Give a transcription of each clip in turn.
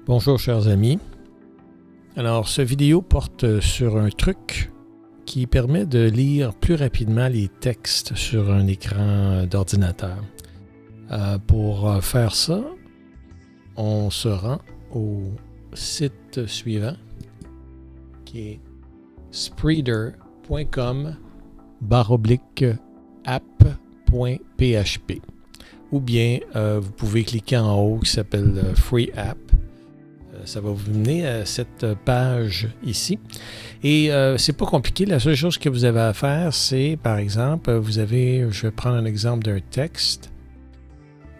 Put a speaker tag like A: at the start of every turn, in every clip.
A: Bonjour chers amis. Alors, cette vidéo porte sur un truc qui permet de lire plus rapidement les textes sur un écran d'ordinateur. Pour faire ça, on se rend au site suivant qui est spreader.com/app.php ou bien vous pouvez cliquer en haut qui s'appelle Free App. Ça va vous mener à cette page ici. Et c'est pas compliqué. La seule chose que vous avez à faire, c'est, par exemple, je vais prendre un exemple d'un texte.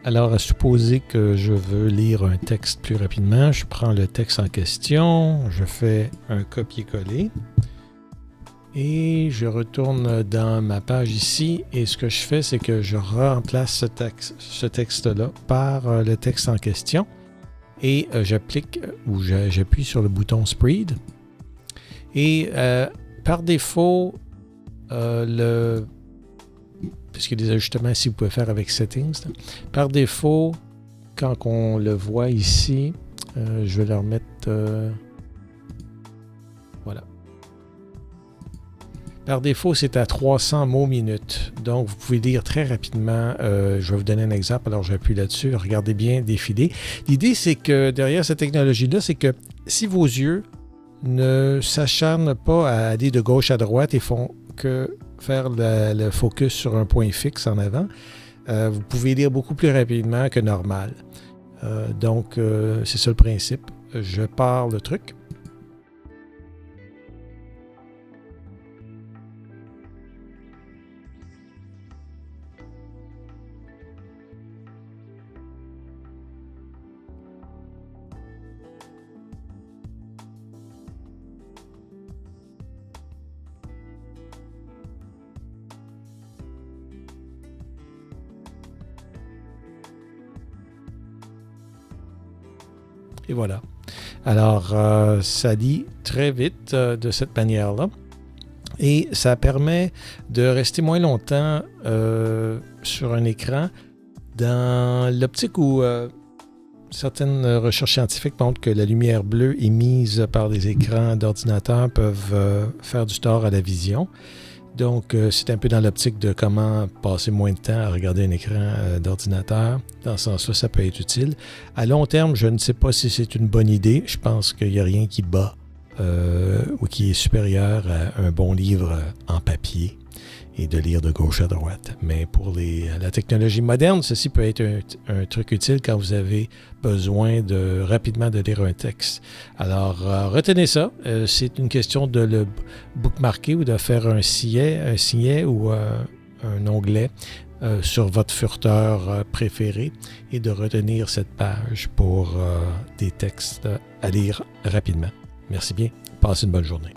A: Alors, à supposer que je veux lire un texte plus rapidement, je prends le texte en question, je fais un copier-coller et je retourne dans ma page ici. Et ce que je fais, c'est que je remplace ce texte-là par le texte en question. Et j'appuie sur le bouton Spread. Et par défaut, puisqu'il y a des ajustements ici, vous pouvez faire avec Settings. Par défaut, quand on le voit ici, je vais le remettre. Voilà. Par défaut, c'est à 300 mots minute. Donc, vous pouvez lire très rapidement. Je vais vous donner un exemple. Alors, j'appuie là-dessus. Regardez bien défiler. L'idée, c'est que derrière cette technologie-là, c'est que si vos yeux ne s'acharnent pas à aller de gauche à droite et font que faire le focus sur un point fixe en avant, vous pouvez lire beaucoup plus rapidement que normal. Donc, c'est ça le principe. Je pars le truc. Et voilà. Alors, ça lit très vite de cette manière-là. Et ça permet de rester moins longtemps sur un écran dans l'optique où certaines recherches scientifiques montrent que la lumière bleue émise par les écrans d'ordinateur peuvent faire du tort à la vision. Donc, c'est un peu dans l'optique de comment passer moins de temps à regarder un écran d'ordinateur. Dans ce sens-là, ça peut être utile. À long terme, je ne sais pas si c'est une bonne idée. Je pense qu'il n'y a rien qui bat ou qui est supérieur à un bon livre en papier et de lire de gauche à droite. Mais pour la technologie moderne, ceci peut être un truc utile quand vous avez besoin rapidement de lire un texte. Alors, retenez ça. C'est une question de le bookmarker ou de faire un signet ou un onglet sur votre furteur préféré et de retenir cette page pour des textes à lire rapidement. Merci bien. Passez une bonne journée.